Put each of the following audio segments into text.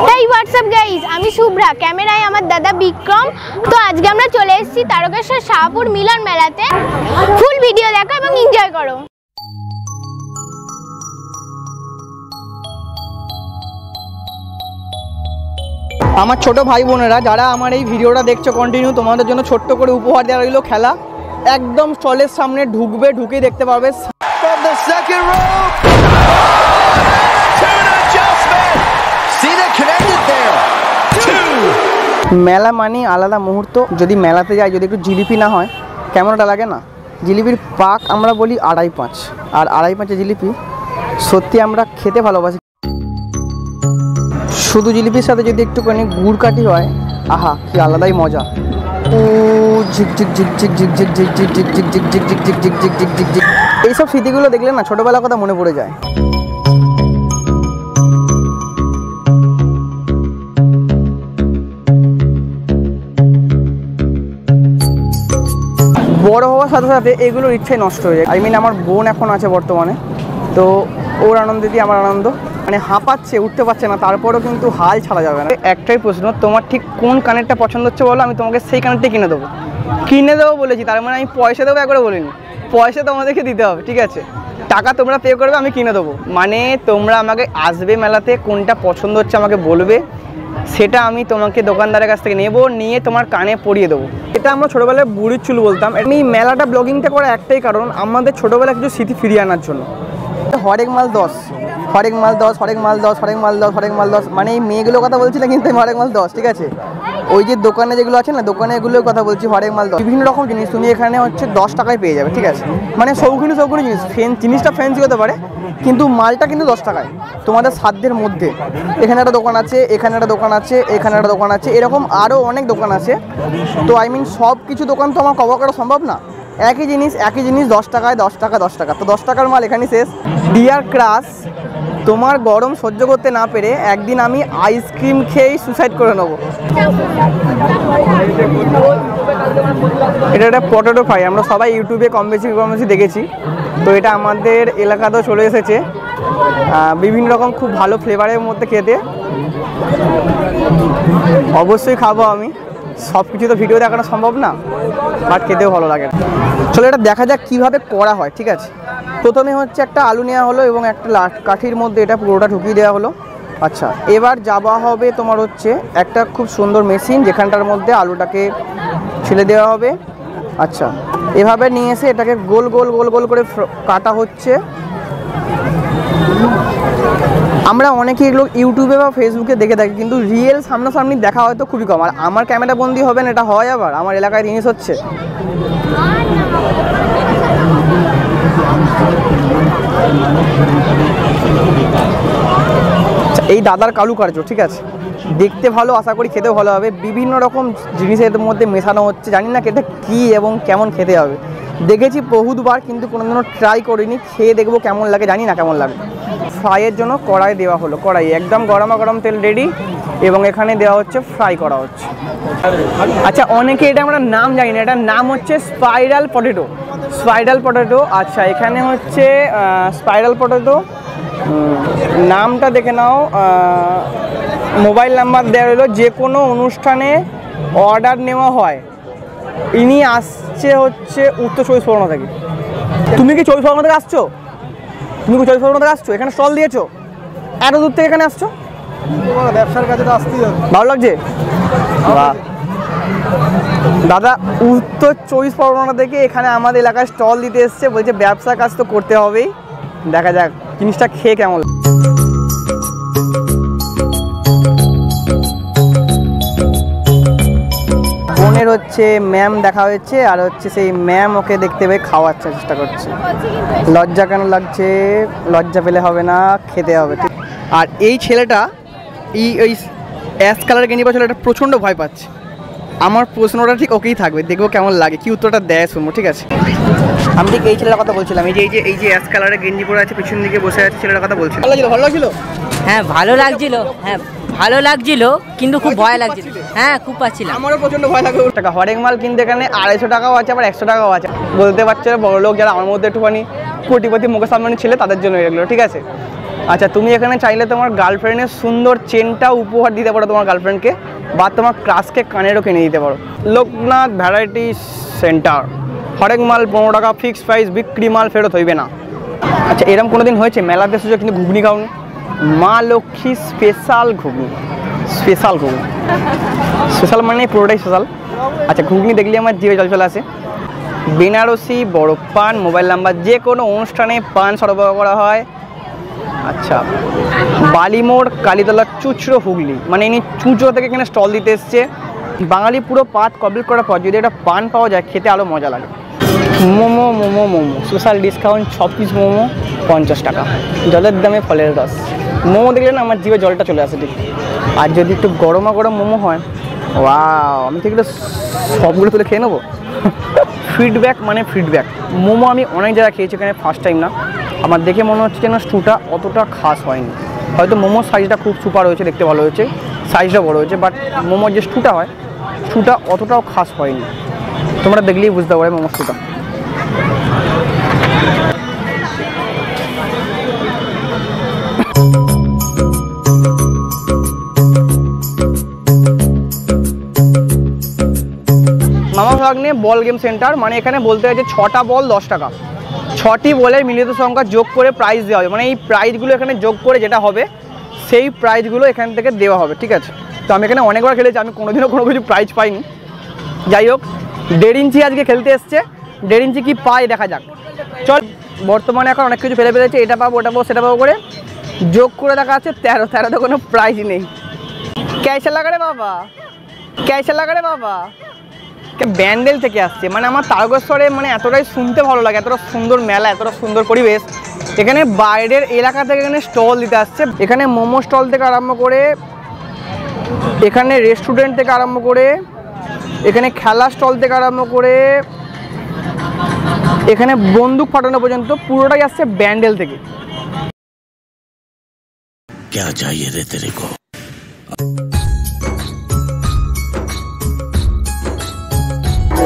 হেই WhatsApp guys, আমি শুভ্রা, ক্যামেরায় আমার দাদা বিক্রম। তো আজকে আমরা চলে এসেছি তারকেশ্বর শাহপুর মিলন মেলাতে। ফুল ভিডিও দেখো এবং এনজয় করো। আমার ছোট ভাই বোনেরা যারা আমার এই ভিডিওটা দেখছো কন্টিনিউ, তোমাদের জন্য ছোট্ট করে উপহার দেওয়া রইল খেলা। একদম স্টলের সামনে ঢুকবে, ঢুকে দেখতে পারবে মেলা মানে আলাদা মুহূর্ত। যদি মেলাতে যাই, যদি একটু জিলিপি না হয় কেমনটা লাগে না? জিলিপির পাক আমরা বলি 2.5 আর 2.5 জিলিপি সত্যি আমরা খেতে ভালোবাসি। শুধু জিলিপির সাথে যদি একটুখানি গুড় কাঠি হয়, আহা কি আলাদাই মজা। ও ঝিক ঝিক ঝিক ঝিক ঝিক ঝিক ঝিক ঝিক ঝিক ঝিক ঝিক ঝিক ঝিক ঝিক ঝিক ঝিক ঝিক ঝিক ঝিক এইসব স্মৃতিগুলো দেখলে না ছোটোবেলার কথা মনে পড়ে যায়। বড় হওয়ার সাথে সাথে এগুলোর ইচ্ছাই নষ্ট হয়ে যায়। আমার বোন এখন আছে বর্তমানে, তো ওর আনন্দ দিয়ে আমার আনন্দ। মানে হাঁপাচ্ছে, উঠতে পারছে না, তারপরেও কিন্তু হাল ছাড়া যাবে না। একটাই প্রশ্ন, তোমার ঠিক কোন কানেরটা পছন্দ হচ্ছে বলো, আমি তোমাকে সেই কানেরটাই কিনে দেবো বলেছি। তার মানে আমি পয়সা দেবো একবারে বলিনি, পয়সা তোমাদেরকে দিতে হবে, ঠিক আছে? টাকা তোমরা পে করবে, আমি কিনে দেবো। মানে তোমরা আমাকে আসবে মেলাতে, কোনটা পছন্দ হচ্ছে আমাকে বলবে, সেটা আমি তোমাকে দোকানদারের কাছ থেকে নেবো, নিয়ে তোমার কানে পরিয়ে দেবো। এটা আমরা ছোটোবেলায় বুড়ির চুল বলতাম। আমি মেলাটা ব্লগিংটা করা একটাই কারণ, আমাদের ছোটোবেলায় কিছু স্মৃতি ফিরিয়ে আনার জন্য। হরেক মাল 10, হরেক মাল 10, হরেক মাল 10, হরেক মাল 10, হরেক মাল 10। মানে এই মেয়েগুলোর কথা বলছি না কিন্তু, আমি হরেক মাল 10, ঠিক আছে? ওই যে দোকানে যেগুলো আছে না, দোকানে এগুলোর কথা বলছি, হরেক মাল 10। বিভিন্ন রকম জিনিস তুমি এখানে হচ্ছে 10 টাকায় পেয়ে যাবে, ঠিক আছে? মানে শৌখিনী জিনিস, জিনিসটা ফ্যান্সি হতে পারে কিন্তু মালটা কিন্তু 10 টাকায় তোমাদের সাধ্যের মধ্যে। এখানে একটা দোকান আছে, এখানে একটা দোকান আছে, এখানে একটা দোকান আছে, এরকম আরও অনেক দোকান আছে। তো সব কিছু দোকান তো আমার কভার করা সম্ভব না। একই জিনিস 10 টাকায়, 10 টাকা 10 টাকা। তো 10 টাকার মাল এখানেই শেষ। ডিয়ার ক্রাশ, তোমার গরম সহ্য করতে না পেরে একদিন আমি আইসক্রিম খেয়েই সুসাইড করে নেবো। এটা একটা পটেটো ফ্রাই, আমরা সবাই ইউটিউবে কম বেশি দেখেছি। তো এটা আমাদের এলাকাতেও চলে এসেছে, বিভিন্ন রকম খুব ভালো ফ্লেভারের মধ্যে খেতে। অবশ্যই খাবো আমি, সব কিছু তো ভিডিও দেখানো সম্ভব না, বাট খেতেও ভালো লাগে। চলো এটা দেখা যাক কীভাবে করা হয়, ঠিক আছে? প্রথমে হচ্ছে একটা আলু নেওয়া হলো এবং একটা কাঠির মধ্যে এটা পুরোটা ঢুকিয়ে দেওয়া হলো। আচ্ছা, এবার যাওয়া হবে তোমার হচ্ছে একটা খুব সুন্দর মেশিন, যেখানটার মধ্যে আলুটাকে ছেলে দেওয়া হবে। আচ্ছা, এভাবে নিয়ে এসে এটাকে গোল গোল গোল গোল করে কাটা হচ্ছে। আমরা অনেকে এগুলো ইউটিউবে বা ফেসবুকে দেখে থাকি, কিন্তু রিয়েল সামনাসামনি দেখা হয়তো খুবই কম। আর আমার ক্যামেরা বন্দি হবে না, এটা হয় আবার আমার এলাকায় জিনিস হচ্ছে। এই দাদার কারুকার্য, ঠিক আছে? দেখতে ভালো, আশা করি খেতেও ভালো হবে। বিভিন্ন রকম জিনিসের মধ্যে মেশানো হচ্ছে, জানি না এটা কী এবং কেমন খেতে হবে। দেখেছি বহুতবার, কিন্তু কোনোদিনও ট্রাই করিনি। খেয়ে দেখবো কেমন লাগে, জানি না কেমন লাগে। ফ্রাইয়ের জন্য কড়াই দেওয়া হলো, কড়াই একদম গরম তেল রেডি, এবং এখানে দেওয়া হচ্ছে, ফ্রাই করা হচ্ছে। আচ্ছা, অনেকে এটা আমরা নাম জানি না, এটার নাম হচ্ছে স্পাইরাল পটেটো। আচ্ছা, এখানে হচ্ছে স্পাইরাল পটেটো, নামটা দেখে নাও। মোবাইল নাম্বার দেওয়া হলো, যে কোনো অনুষ্ঠানে অর্ডার নেওয়া হয়। ইনি আসছে হচ্ছে উত্তর 24 পরগনা থেকে। তুমি কি 24 পরগনা থেকে আসছো? এখানে স্টল দিয়েছো, এত দূর থেকে এখানে আসছো? ব্যবসার কাজে তো আসতেই হবে, ভালো লাগছে। দাদা উত্তর 24 পরগনা থেকে এখানে আমাদের এলাকায় স্টল দিতে এসছে, বলছে ব্যবসার কাজ তো করতে হবেই। দেখা যাক জিনিসটা খেয়ে কেমন। বোনের হচ্ছে ম্যাম দেখা হয়েছে, আর হচ্ছে সেই ম্যাম ওকে দেখতে পেয়ে খাওয়ার চেষ্টা করছে। লজ্জা কেন লাগছে? লজ্জা পেলে হবে না, খেতে হবে। আর এই ছেলেটা ওই অ্যাশ কালারের গেঞ্জি পরা ছেলেটা প্রচণ্ড ভয় পাচ্ছে। আমার প্রশ্নটা ঠিক ওকেই থাকবে, দেখবো কেমন লাগে, কি উত্তরটা দেয় শুনবো, ঠিক আছে? আমি ঠিক এই ছেলেটার কথা বলছিলাম, এই যে অ্যাশ কালারের গেঞ্জি পরে আছে, পিছন দিকে বসে আছে ছেলেটার কথা বলছিলাম। ভালো লাগছিল? হ্যাঁ ভালো লাগছিল, ভালো লাগছিল, কিন্তু খুব ভয় লাগছিল। হ্যাঁ খুব পাচ্ছিলাম, আমারও প্রচণ্ড ভয় লাগলো। টাকা হরেক মাল কিনতে এখানে 250 টাকাও আছে, আবার 100 টাকাও আছে। বলতে পারছে বড় লোক যারা, আমার মধ্যে একটুখানি কোটিপতি মুকেশ আম্বানি ছেলে, তাদের জন্য এগুলো, ঠিক আছে? আচ্ছা, তুমি এখানে চাইলে তোমার গার্লফ্রেন্ডের সুন্দর চেনটাও উপহার দিতে পারো তোমার গার্লফ্রেন্ডকে, বা তোমার ক্রাশকে কানেরও কিনে দিতে পারো। লোকনাথ ভ্যারাইটি সেন্টার, হরেক মাল 15 টাকা, ফিক্সড প্রাইস, বিক্রি মাল ফেরত হইবে না। আচ্ছা, এরকম কোনোদিন হয়েছে মেলাতে সুযোগ কিন্তু ঘুগনি খাওনি? মা লক্ষ্মী স্পেশাল ঘুগনি, স্পেশাল ঘুগনি, স্পেশাল মানে পুরোটাই স্পেশাল। আচ্ছা, ঘুগনি দেখলে আমার জিভে জল চলে আসে। বেনারসি বড় পান, মোবাইল নাম্বার, যে কোনো অনুষ্ঠানে পান সরবরাহ করা হয়। আচ্ছা, বালিমোড় কালীতলা চুচড়ো হুগলি, মানে ইনি চুচড়ো থেকে এখানে স্টল দিতে এসছে। বাঙালি পুরো পাত কমপ্লিট করার পর যদি একটা পান পাওয়া যায় খেতে আরও মজা লাগে। Momo, momo momo special discount, 6 piece momo 50 টাকা, জলের দামে ফলের রস। মোমো দেখলে না আমার জিভে জলটা চলে আসে ঠিক। আর যদি একটু গরমা গরম মোমো হয়, ওয়াও, আমি তো এগুলো সবগুলো তুলে খেয়ে নেবো। ফিডব্যাক মানে ফিডব্যাক, মোমো আমি অনেক জায়গায় খেয়েছি, এখানে ফার্স্ট টাইম না। আমার দেখে মনে হচ্ছে যেন স্টুটা অতটা খাস হয়নি। হয়তো মোমোর সাইজটা খুব সুপার হয়েছে, দেখতে ভালো হয়েছে, সাইজটা বড় হয়েছে, বাট মোমোর যে স্টুটা হয়, স্টুটা অতটাও খাস হয়নি। তোমরা দেখলেই বুঝতে পারবে মোমোর স্টুটা। মামা ভাগ্নে বল গেম সেন্টার, মানে এখানে বলতে হয় যে 6টা বল 10 টাকা, 6টি বলের মিলিত সংখ্যা যোগ করে প্রাইজ দেওয়া হবে। মানে এই প্রাইজগুলো এখানে যোগ করে যেটা হবে সেই প্রাইজগুলো এখান থেকে দেওয়া হবে, ঠিক আছে? তো আমি এখানে অনেকবার খেলেছি, আমি কোনোদিনও কোনো কিছু প্রাইজ পাইনি। যাই হোক, 1.5 ইঞ্চি আজকে খেলতে এসছে, 1.5 ইঞ্চি কি পাই দেখা যাক। চল, বর্তমানে এখন অনেক কিছু ফেলে ফেলেছে, এটা পাবো ওটা পাবো সেটা পাবো করে যোগ করে দেখা যাচ্ছে 13 তো কোনো প্রাইজ নেই। ক্যাশে লাগা রে বাবা, ক্যাশে লাগা রে বাবা। ব্যান্ডেল থেকে আসছে, মানে আমার তারকেশ্বরে মানে এতটাই শুনতে ভালো লাগে, এতটা সুন্দর মেলা, এতটা সুন্দর পরিবেশ। এখানে বাইরের এলাকা থেকে এখানে স্টল দিতে আসছে। এখানে মোমো স্টল থেকে আরম্ভ করে, এখানে রেস্টুরেন্ট থেকে আরম্ভ করে, এখানে খেলা স্টল থেকে আরম্ভ করে, এখানে বন্দুক ফাটানো পর্যন্ত পুরোটাই আসছে ব্যান্ডেল থেকে। क्या चाहिए रे तेरे को?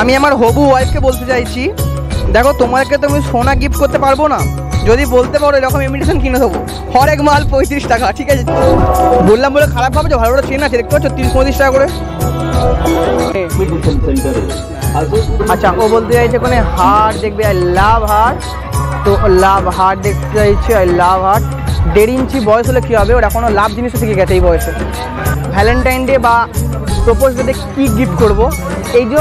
আমি আমার হবু ওয়াইফকে বলতে চাইছি, দেখো তোমাকে তো আমি সোনা গিফট করতে পারবো না, যদি বলতে পারো এরকম ইমিটেশন কিনে দেবো, হরেক মাল 35 টাকা, ঠিক আছে? বললাম বলে খারাপ ভাবে, ভালো ভালো চেন আছে, দেখতে পাচ্ছ 30-35 টাকা করে। আচ্ছা, ও বলতে চাইছে ওখানে হার্ট দেখবে, আই লাভ হার্ট, তো লাভ হার্ট দেখতে চাইছে, আই লাভ হার্ট। 1.5 ইঞ্চি বয়স হলে কী হবে, ওর এখনও লাভ জিনিসও শিখে গেছে এই বয়সে। ভ্যালেন্টাইন ডে বা প্রপোজ ডেতে কী গিফট করবো, এই যে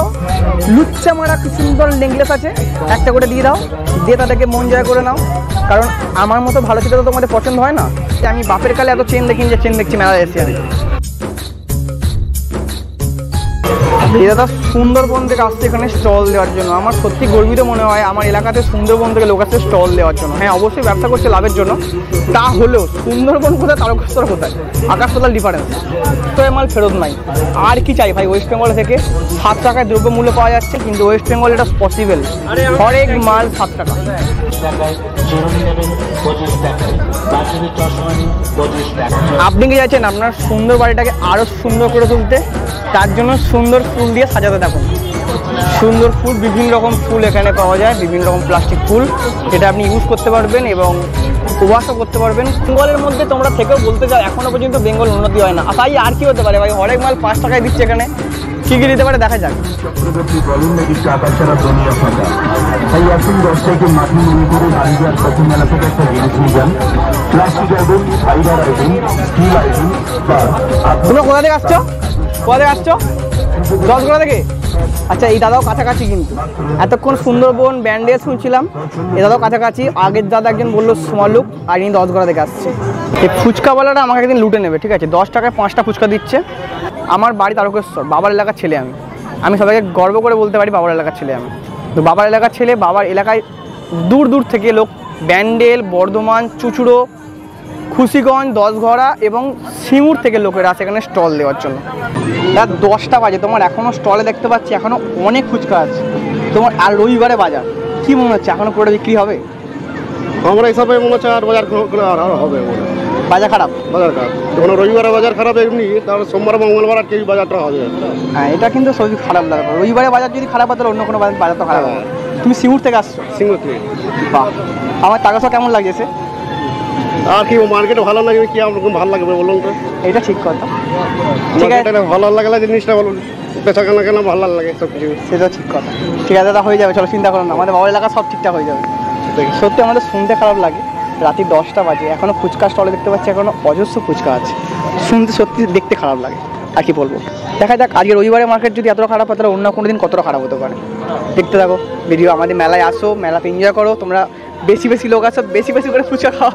লুচ্চা মারা কি সুন্দর নেকলেস আছে, একটা করে দিয়ে দাও, দিয়ে তাদেরকে মন জয় করে নাও। কারণ আমার মতো ভালো ছেলে তো তোমাদের পছন্দ হয় না। আমি বাপের কালে এত চেন দেখিনি যে চেন দেখছি মেলা এসে। এই দাদা সুন্দরবন থেকে আসছে এখানে স্টল দেওয়ার জন্য, আমার সত্যি গর্বিত মনে হয় আমার এলাকাতে সুন্দরবন থেকে লোক আসছে স্টল দেওয়ার জন্য। হ্যাঁ, অবশ্যই ব্যবসা করছে লাভের জন্য, তা হলেও সুন্দরবন কোথায়, তারকেশ্বর কোথায়, আকাশ পাতাল ডিফারেন্স। তো এ মাল ফেরত নাই। আর কি চাই ভাই, ওয়েস্ট বেঙ্গল থেকে 7 টাকায় দ্রব্যমূল্য পাওয়া যাচ্ছে, কিন্তু ওয়েস্ট বেঙ্গল এটা পসিবল, হরেক মাল 7 টাকা। আপনি কি চাইছেন আপনার সুন্দর বাড়িটাকে আরও সুন্দর করে তুলতে, তার জন্য সুন্দর ফুল দিয়ে সাজাতে থাকুন। সুন্দর ফুল, বিভিন্ন রকম ফুল এখানে পাওয়া যায়, বিভিন্ন রকম প্লাস্টিক ফুল, যেটা আপনি ইউজ করতে পারবেন এবং ওয়াশও করতে পারবেন। বেঙ্গলের মধ্যে তোমরা থেকেও বলতে চাও এখনও পর্যন্ত বেঙ্গল উন্নতি হয় না, তাই আর কি হতে পারে ভাই, হরেক মাল 5 টাকায় দিচ্ছে এখানে, কী কী দিতে পারে দেখা যাক। চক্রবর্তী বলেন নাকি টাকা ছাড়া দুনিয়া ফাঁকা, তাই এখন দশটাকে মাটি মনে করে গাড়ি আর প্রথম মেলা থেকে একটা জিনিস নিয়ে যান, plastic item, fibre item, steel item. তোমরা কোথা থেকে আসছো, কোথা থেকে আসছো? 10 গোড়া থেকে। আচ্ছা, এই দাদাও কাছাকাছি, কিন্তু এতক্ষণ সুন্দরবন ব্যান্ডেল শুনছিলাম, এই দাদাও কাছাকাছি। আগের দাদা একজন বললো স্মলুক, আর ইনি 10 গোড়া থেকে আসছে। এই ফুচকাওয়ালাটা আমাকে একদিন লুটে নেবে, ঠিক আছে? 10 টাকায় 5টা ফুচকা দিচ্ছে। আমার বাড়ি তারকেশ্বর, বাবার এলাকার ছেলে আমি সবাইকে গর্ব করে বলতে পারি বাবার এলাকার ছেলে আমি। তো বাবার এলাকার ছেলে, বাবার এলাকায় দূর দূর থেকে লোক ব্যান্ডেল, বর্ধমান, চুচড়ো, খুশিগঞ্জ, 10 ঘোড়া এবং সিঙ্গুর থেকে লোকেরা আসে এখানে স্টল দেওয়ার জন্য। রাত 10টা বাজে, তোমার এখনও স্টলে দেখতে পাচ্ছি এখনও অনেক ফুচকা আছে তোমার। আর রবিবারে বাজার, কি মনে হচ্ছে এখনও পুরোটা বিক্রি হবে? আমার হিসাবে মনে হচ্ছে আর বাজার হবে, বাজার খারাপ, বাজার খারাপ। যখন রবিবারে বাজার খারাপ এমনি, তাহলে সোমবার মঙ্গলবার আর কি বাজারটা হবে। হ্যাঁ, এটা কিন্তু সবই খারাপ লাগে। রবিবারে বাজার যদি খারাপ হয় তাহলে অন্য কোনো বাজার তো খারাপ হবে। তুমি সিঙ্গুর থেকে আসছো? সিঙ্গুর থেকে। বাহ, আমার তারকেশ্বর কেমন লাগছে? আর কি মার্কেটে ভালো লাগবে, কি আমার ভালো লাগবে বলুন তো? এটা ঠিক কথা। ঠিক আছে, মার্কেটে ভালো লাগলে জিনিসটা বলুন, বেচা কেনা ভালো লাগে সব কিছু। সেটাও ঠিক কথা। ঠিক আছে দাদা, হয়ে যাবে, চলো চিন্তা করো না, আমাদের বাবার এলাকা সব ঠিকঠাক হয়ে যাবে। সত্যি আমাদের শুনতে খারাপ লাগে, রাত্রি 10টা বাজে, এখনও ফুচকা স্টলে দেখতে পাচ্ছি, এখনও অজস্র ফুচকা আছে, শুনতে সত্যি দেখতে খারাপ লাগে। আর কি বলবো, দেখা যাক আজকে রবিবারের মার্কেট যদি এতটা খারাপ হয় তাহলে অন্য কোনো দিন কতটা খারাপ হতে পারে। দেখতে থাকো ভিডিও, আমাদের মেলায় আসো, মেলাতে এনজয় করো, তোমরা বেশি বেশি লোক আসো, বেশি বেশি করে ফুচকা খাও।